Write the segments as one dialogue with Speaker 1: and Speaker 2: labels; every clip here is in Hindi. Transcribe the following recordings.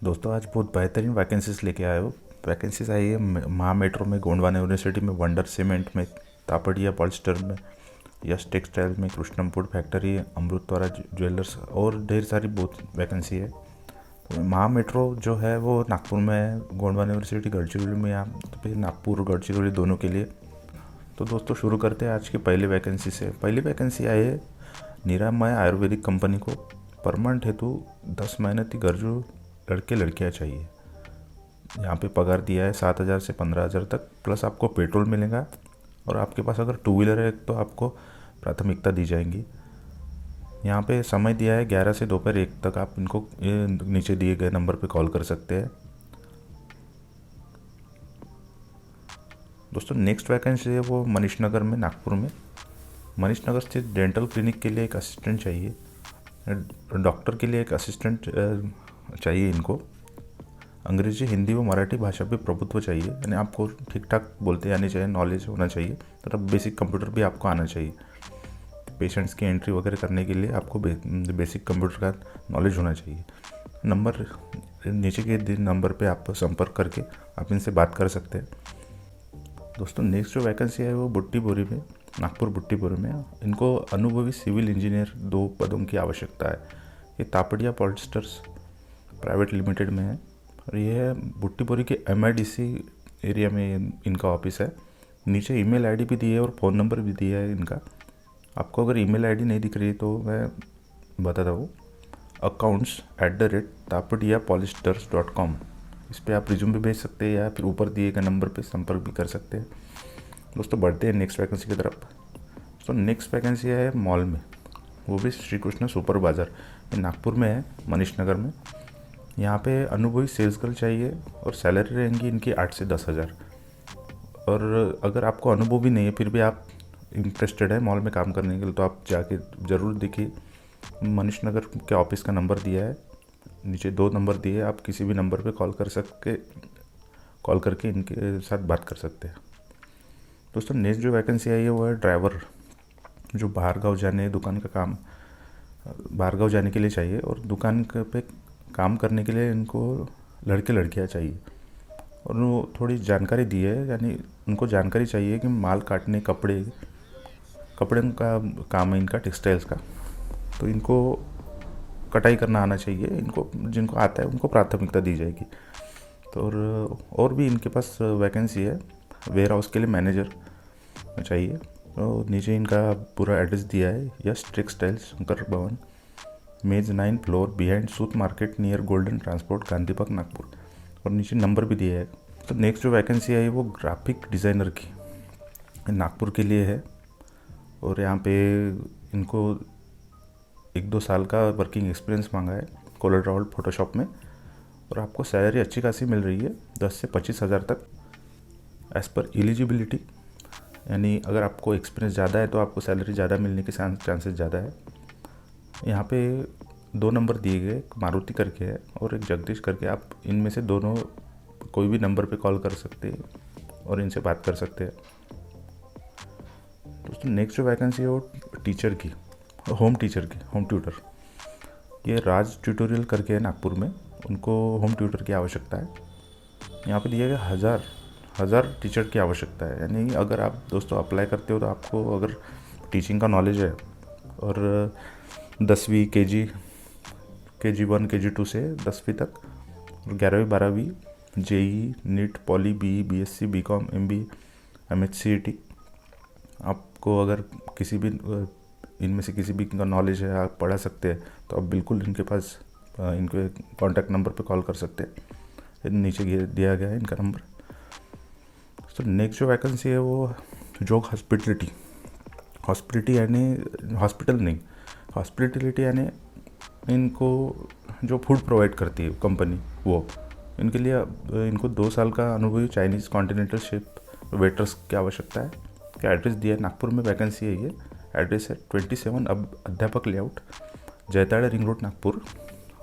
Speaker 1: दोस्तों आज बहुत बेहतरीन वैकेंसीज लेके आए हो। वैकेंसीज आई है महा मेट्रो में, गोंडवाना यूनिवर्सिटी में, वंडर सीमेंट में, तापड़िया पॉलिस्टर में, यश टेक्सटाइल में, कृष्णम फूड फैक्ट्री, अमृतवारा ज्वेलर्स और ढेर सारी बहुत वैकेंसी है। तो महा मेट्रो जो है वो नागपुर में है, गोंडवाना यूनिवर्सिटी गढ़चिरौली में, यहाँ तो फिर नागपुर गढ़चिरौली दोनों के लिए। तो दोस्तों शुरू करते हैं आज की पहली वैकेंसी से। पहली वैकेंसी आई है निरामय आयुर्वेदिक कंपनी को। परमानेंट हेतु 10 मेहनती गरजू लड़के लड़कियाँ चाहिए। यहाँ पे पगार दिया है 7,000 से 15,000 तक, प्लस आपको पेट्रोल मिलेगा और आपके पास अगर टू व्हीलर है तो आपको प्राथमिकता दी जाएंगी। यहाँ पे समय दिया है 11 से दोपहर 1 तक। आप इनको ये नीचे दिए गए नंबर पे कॉल कर सकते हैं। दोस्तों नेक्स्ट वैकेंसी है वो मनीष नगर में, नागपुर में। मनीष नगर स्थित डेंटल क्लिनिक के लिए एक असिस्टेंट चाहिए। डॉक्टर के लिए एक असिस्टेंट चाहिए इनको। अंग्रेजी, हिंदी व मराठी भाषा पे प्रभुत्व चाहिए, यानी आपको ठीक ठाक बोलते आने चाहिए, नॉलेज होना चाहिए, तथा बेसिक कंप्यूटर भी आपको आना चाहिए। पेशेंट्स की एंट्री वगैरह करने के लिए आपको बेसिक कंप्यूटर का नॉलेज होना चाहिए। नंबर नीचे के नंबर पे आप संपर्क करके आप इनसे बात कर सकते हैं। दोस्तों नेक्स्ट जो वैकेंसी है वो बुट्टी बोरी में, नागपुर बुट्टी बोरी में। इनको अनुभवी सिविल इंजीनियर 2 पदों की आवश्यकता है। ये तापड़िया पॉलिस्टर्स प्राइवेट लिमिटेड में है और ये है बुट्टी बोरी के MIDC एरिया में इनका ऑफिस है। नीचे ईमेल आईडी भी दी है और फ़ोन नंबर भी दिया है इनका। आपको अगर ईमेल आईडी नहीं दिख रही तो मैं बताता हूँ, accounts@tapadia-polisters.com। इस पर आप रिज्यूम भी भेज सकते हैं या फिर ऊपर दिए गए नंबर पे संपर्क भी कर सकते हैं। दोस्तों बढ़ते हैं नेक्स्ट वैकेंसी की तरफ। तो नेक्स्ट वैकेंसी है मॉल में, वो भी श्री कृष्ण सुपर बाज़ार, ये नागपुर में है, मनीष नगर में। यहाँ पे अनुभवी सेल्स गर्ल चाहिए और सैलरी रहेंगी इनकी 8 से 10,000। और अगर आपको अनुभव भी नहीं है फिर भी आप इंटरेस्टेड है मॉल में काम करने के लिए तो आप जाके ज़रूर देखिए। मनीष नगर के ऑफिस का नंबर दिया है, नीचे 2 नंबर दिए हैं, आप किसी भी नंबर पे कॉल करके इनके साथ बात कर सकते हैं। दोस्तों नेक्स्ट जो वैकेंसी आई है वो है ड्राइवर, जो बाहर गाँव जाने के लिए चाहिए और दुकान पे काम करने के लिए इनको लड़के लड़कियाँ चाहिए। और वो थोड़ी जानकारी दी है, यानी उनको जानकारी चाहिए कि माल काटने, कपड़े का काम है इनका, टेक्सटाइल्स का। तो इनको कटाई करना आना चाहिए। इनको जिनको आता है उनको प्राथमिकता दी जाएगी। तो और भी इनके पास वैकेंसी है। वेयर हाउस के लिए मैनेजर चाहिए। तो नीचे इनका पूरा एड्रेस दिया है, यश टेक्सटाइल्स, शंकर भवन, मेज 9 floor behind Sut market near golden transport, Gandhibagh, Nagpur. और नीचे नंबर भी दिया है। तो नेक्स्ट जो वैकेंसी है वो ग्राफिक डिज़ाइनर की नागपुर के लिए है। और यहाँ पे इनको 1-2 साल का वर्किंग एक्सपीरियंस मांगा है कोलोराडो फोटोशॉप में। और आपको सैलरी अच्छी खासी मिल रही है, 10 से 25,000 तक एज़ पर एलिजिबिलिटी। यानी अगर आपको एक्सपीरियंस ज़्यादा है तो आपको सैलरी ज़्यादा मिलने के चांसेस ज़्यादा है। यहाँ पे 2 नंबर दिए गए, एक मारुति करके है और एक जगदीश करके। आप इनमें से दोनों कोई भी नंबर पे कॉल कर सकते हैं और इनसे बात कर सकते हैं। दोस्तों नेक्स्ट जो वैकेंसी है वो टीचर की, होम ट्यूटर। ये राज ट्यूटोरियल करके है नागपुर में, उनको होम ट्यूटर की आवश्यकता है। यहाँ पे दिया गया 1000 टीचर की आवश्यकता है। यानी अगर आप दोस्तों अप्लाई करते हो तो आपको अगर टीचिंग का नॉलेज है और 10वीं KG 1 KG 2 से 10वीं तक, 11वीं 12वीं JEE NEET poly BE BSc BCom MBA MHCET, आपको अगर किसी भी इनमें से किसी भी का नॉलेज है, आप पढ़ा सकते हैं, तो आप बिल्कुल इनके पास इनके कॉन्टैक्ट नंबर पे कॉल कर सकते हैं। नीचे दिया गया है इनका नंबर। तो नेक्स्ट जो वैकेंसी है वो जोग हॉस्पिटलिटी यानी हॉस्पिटलिटी यानी इनको जो फूड प्रोवाइड करती है कंपनी, वो इनके लिए इनको 2 साल का अनुभवी चाइनीज़ कॉन्टिनेंटल शेफ वेटर्स की आवश्यकता है। क्या एड्रेस दिया है, नागपुर में वैकेंसी है ये। एड्रेस है 27 अब अध्यापक layout, Jaytara ring road, Nagpur.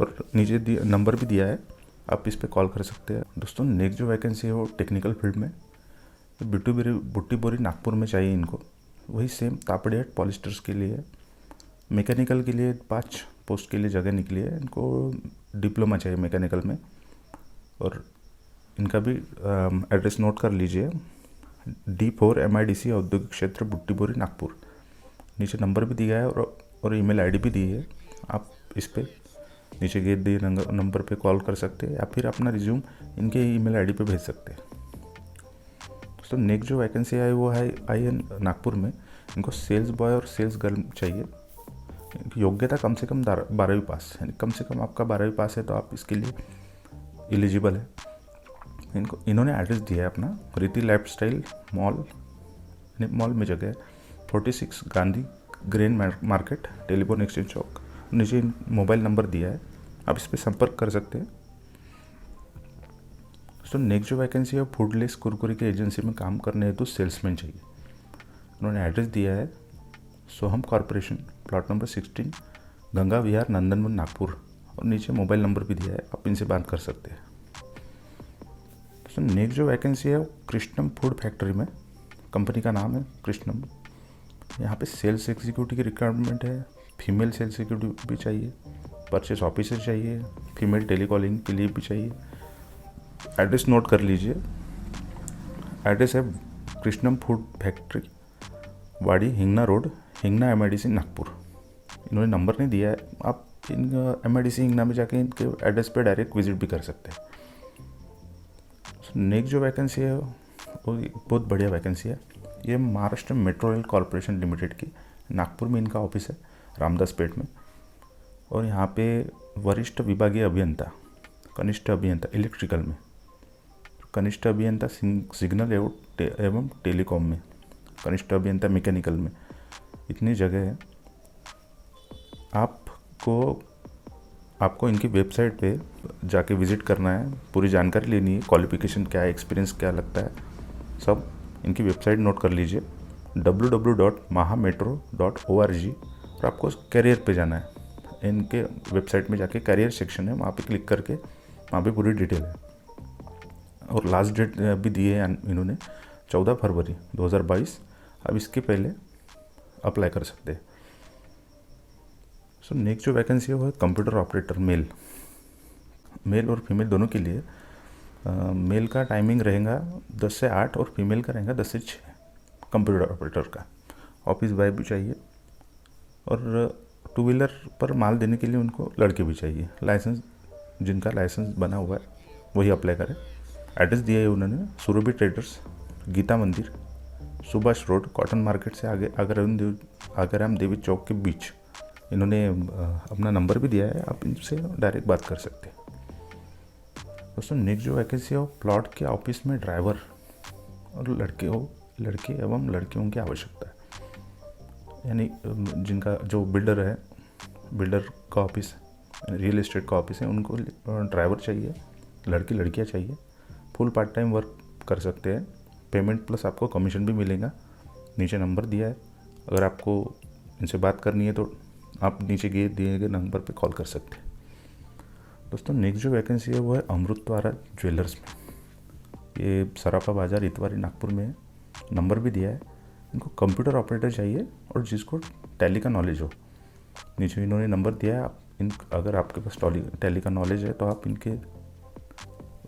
Speaker 1: और नीचे नंबर भी दिया है, आप इस पर कॉल कर सकते हैं। दोस्तों नेक्स्ट जो वैकेंसी है वो टेक्निकल फील्ड में, बुट्टी बोरी नागपुर में चाहिए इनको। वही सेम तापड़िया पॉलिस्टर्स के लिए। मैकेनिकल के लिए 5 पोस्ट के लिए जगह निकली है। इनको डिप्लोमा चाहिए मैकेनिकल में। और इनका भी एड्रेस नोट कर लीजिए, D4 MIDC औद्योगिक क्षेत्र बुट्टीबोरी नागपुर। नीचे नंबर भी दिया है और ईमेल आईडी भी दी है। आप इस पर नीचे दिए दिए नंबर पे कॉल कर सकते हैं या फिर अपना रिज्यूम इनके ईमेल आईडी पे भेज सकते हैं। तो नेक्स्ट जो वैकेंसी आई वो है नागपुर में। इनको सेल्स बॉय और सेल्स गर्ल चाहिए। योग्यता कम से कम 12वीं पास, यानी कम से कम आपका 12वीं पास है तो आप इसके लिए एलिजिबल है। इन्होंने एड्रेस दिया है अपना, रीति लाइफस्टाइल मॉल में जगह है, 46 Gandhi grain market, telephone exchange chowk. नीचे मोबाइल नंबर दिया है, आप इस पर संपर्क कर सकते हैं। तो नेक्स्ट जो वैकेंसी है फूडलेस कुरकुरे की एजेंसी में काम करने हेतु सेल्समैन चाहिए। उन्होंने एड्रेस दिया है सोहम कॉरपोरेशन, प्लॉट नंबर 16, गंगा विहार, नंदनवन, नागपुर। और नीचे मोबाइल नंबर भी दिया है, आप इनसे बात कर सकते हैं। तो नेक्स्ट जो वैकेंसी है वो कृष्णम फूड फैक्ट्री में, कंपनी का नाम है कृष्णम। यहाँ पे सेल्स एग्जीक्यूटिव की रिक्वायरमेंट है, फीमेल सेल्स एग्जीक्यूटिव भी चाहिए, परचेस ऑफिसर चाहिए, फीमेल टेलीकॉलिंग के लिए भी चाहिए। एड्रेस नोट कर लीजिए, एड्रेस है कृष्णम फूड फैक्ट्री, वाड़ी, हिंगना रोड, हिंगना MIDC नागपुर। इन्होंने नंबर नहीं दिया है, आप इन MIDC हिंगना में जाके इनके एड्रेस पे डायरेक्ट विजिट भी कर सकते हैं। नेक्स्ट जो वैकेंसी है वो बहुत बढ़िया वैकेंसी है। ये Maharashtra metro rail corporation limited की, नागपुर में इनका ऑफिस है, रामदासपेट में। और यहाँ पे वरिष्ठ विभागीय अभियंता, कनिष्ठ अभियंता इलेक्ट्रिकल में, कनिष्ठ अभियंता सिग्नल एवं टेलीकॉम में, कनिष्ठ अभियंता मैकेनिकल में, इतनी जगह है। आपको इनकी वेबसाइट पे जाके विज़िट करना है, पूरी जानकारी लेनी है, क्वालिफ़िकेशन क्या है, एक्सपीरियंस क्या लगता है, सब इनकी वेबसाइट नोट कर लीजिए, www.mahametro.org। और आपको कैरियर पे जाना है, इनके वेबसाइट में जाके कैरियर सेक्शन है, वहाँ पे क्लिक करके वहाँ पे पूरी डिटेल है। और लास्ट डेट भी दी है इन्होंने 14 फरवरी 2022। अब इसके पहले अप्लाई कर सकते हैं। सो नेक्स्ट जो वैकेंसी है वो है कंप्यूटर ऑपरेटर, मेल और फीमेल दोनों के लिए। मेल का टाइमिंग रहेगा 10 से 8 और फीमेल का रहेगा 10 से 6 कंप्यूटर ऑपरेटर का। ऑफिस बॉय भी चाहिए और 2 व्हीलर पर माल देने के लिए उनको लड़के भी चाहिए। लाइसेंस, जिनका लाइसेंस बना हुआ है वही अप्लाई करें। एड्रेस दिया है उन्होंने, सुरभि ट्रेडर्स, गीता मंदिर, सुभाष रोड, कॉटन मार्केट से आगे आगराम देवी चौक के बीच। इन्होंने अपना नंबर भी दिया है, आप इनसे डायरेक्ट बात कर सकते हैं। दोस्तों नेक्स्ट जो वैकेंसी है वो प्लॉट के ऑफिस में ड्राइवर और लड़के एवं लड़कियों की आवश्यकता है। यानी जिनका जो बिल्डर है, बिल्डर का ऑफिस, रियल एस्टेट का ऑफिस है, उनको ड्राइवर चाहिए, लड़कियां चाहिए। फुल पार्ट टाइम वर्क कर सकते हैं, पेमेंट प्लस आपको कमीशन भी मिलेगा। नीचे नंबर दिया है, अगर आपको इनसे बात करनी है तो आप नीचे दिए गए नंबर पे कॉल कर सकते हैं। दोस्तों नेक्स्ट जो वैकेंसी है वो है अमृतवारा ज्वेलर्स में, ये सराफा बाज़ार, इतवारी, नागपुर में है। नंबर भी दिया है। इनको कंप्यूटर ऑपरेटर चाहिए और जिसको टैली का नॉलेज हो। नीचे इन्होंने नंबर दिया है, अगर आपके पास टैली का नॉलेज है तो आप इनके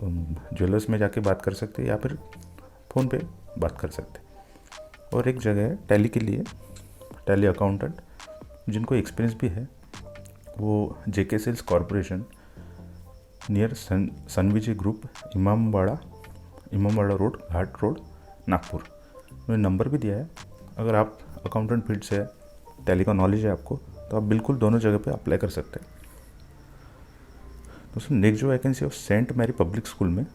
Speaker 1: ज्वेलर्स में जाके बात कर सकते हैं या फिर फ़ोन पे बात कर सकते हैं। और एक जगह है टैली के लिए, टैली अकाउंटेंट, जिनको एक्सपीरियंस भी है, वो JK sales corporation near Sanvijay group, Imambara road, Ghat road, Nagpur. उन्होंने नंबर भी दिया है। अगर आप अकाउंटेंट फील्ड से टैली का नॉलेज है आपको, तो आप बिल्कुल दोनों जगह पे अप्लाई कर सकते हैं। दोस्तों नेक्स्ट जो वैकेंसी है सेंट मैरी पब्लिक स्कूल में,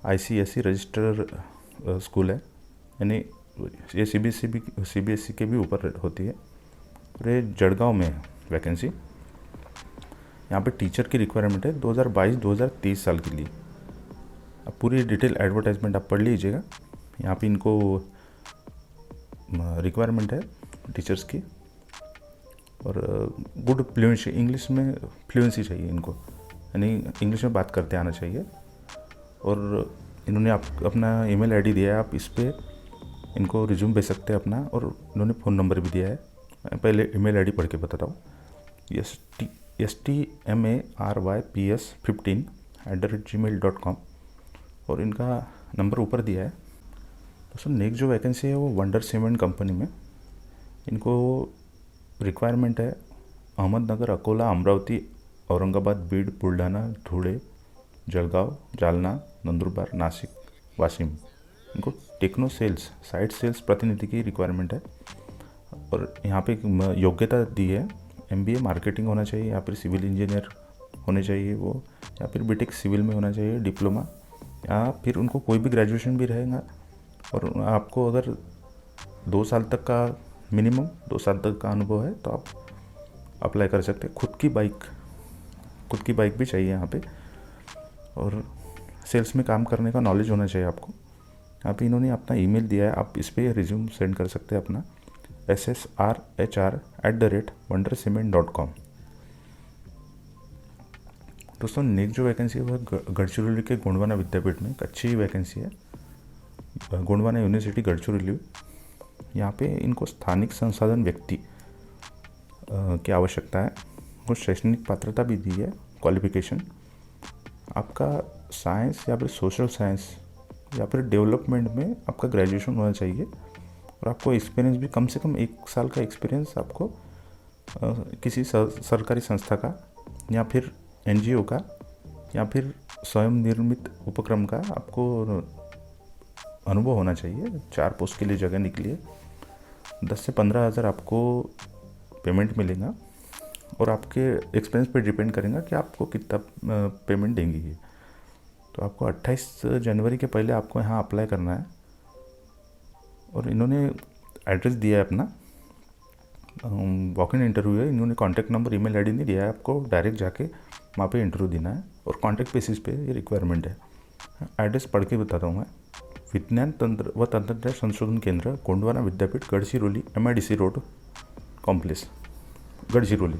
Speaker 1: ICSE रजिस्टर स्कूल है, यानी ये CBSE के भी ऊपर होती है। और ये जड़गांव में है वैकेंसी। यहाँ पे टीचर की रिक्वायरमेंट है 2022-2023 साल के लिए। अब पूरी डिटेल एडवर्टाइजमेंट आप पढ़ लीजिएगा। यहाँ पे इनको रिक्वायरमेंट है टीचर्स की, और गुड फ्लुएंसी, इंग्लिश में फ्लुएंसी चाहिए इनको, यानी इंग्लिश में बात करते आना चाहिए। और इन्होंने अपना email ID दिया है, आप इस पर इनको रिज्यूम भेज सकते हैं अपना, और इन्होंने फ़ोन नंबर भी दिया है। मैं पहले email ID पढ़ के बताता हूँ। STMARYPS15 www.gmail.com और इनका नंबर ऊपर दिया है। दोस्तों नेक्स्ट जो वैकेंसी है वो वंडर सीमेंट कंपनी में, इनको रिक्वायरमेंट है अहमदनगर, अकोला, अमरावती, औरंगाबाद, बीड, बुलढाणा, धुळे, जळगाव, जालना, नंदुरबार, नासिक, वाशिम। इनको टेक्नो सेल्स, साइट सेल्स प्रतिनिधि की रिक्वायरमेंट है और यहाँ पे योग्यता दी है MBA मार्केटिंग होना चाहिए या फिर सिविल इंजीनियर होने चाहिए वो, या फिर बीटेक सिविल में होना चाहिए, डिप्लोमा, या फिर उनको कोई भी ग्रेजुएशन भी रहेगा। और आपको अगर 2 साल तक का मिनिमम 2 साल तक का अनुभव है तो आप अप्लाई कर सकते हैं। खुद की बाइक भी चाहिए यहाँ पे, और सेल्स में काम करने का नॉलेज होना चाहिए आपको। यहाँ पे इन्होंने अपना ईमेल दिया है, आप इस पर रिज्यूम सेंड कर सकते हैं अपना ssrhr@wondercement.com। दोस्तों नेक्स्ट जो वैकेंसी है वह गढ़चिरौली के गोंडवाना विद्यापीठ में एक अच्छी वैकेंसी है, गोंडवाना यूनिवर्सिटी गढ़चिरौली। यहाँ पे इनको स्थानिक संसाधन व्यक्ति की आवश्यकता है। कुछ शैक्षणिक पात्रता भी दी है, क्वालिफिकेशन आपका साइंस या फिर सोशल साइंस या फिर डेवलपमेंट में आपका ग्रेजुएशन होना चाहिए, और आपको एक्सपीरियंस भी कम से कम 1 साल का एक्सपीरियंस आपको किसी सरकारी संस्था का या फिर NGO का या फिर स्वयं निर्मित उपक्रम का आपको अनुभव होना चाहिए। 4 पोस्ट के लिए जगह निकली है। 10 से 15 हज़ार आपको पेमेंट मिलेगा और आपके एक्सपेंस पे डिपेंड करेगा कि आपको कितना पेमेंट देंगी ये। तो आपको 28 जनवरी के पहले आपको यहाँ अप्लाई करना है, और इन्होंने एड्रेस दिया है अपना, वॉक इन इंटरव्यू है। इन्होंने कॉन्टैक्ट नंबर, ईमेल आईडी नहीं दिया है, आपको डायरेक्ट जाके वहाँ पे इंटरव्यू देना है और कॉन्टैक्ट बेसिस पे ये रिक्वायरमेंट है। एड्रेस पढ़ के बताता हूँ मैं। विज्ञान तंत्र व तंत्रज्ञान संशोधन केंद्र, Gondwana Vidyapeeth, Gadchiroli, MIDC road complex, Gadchiroli.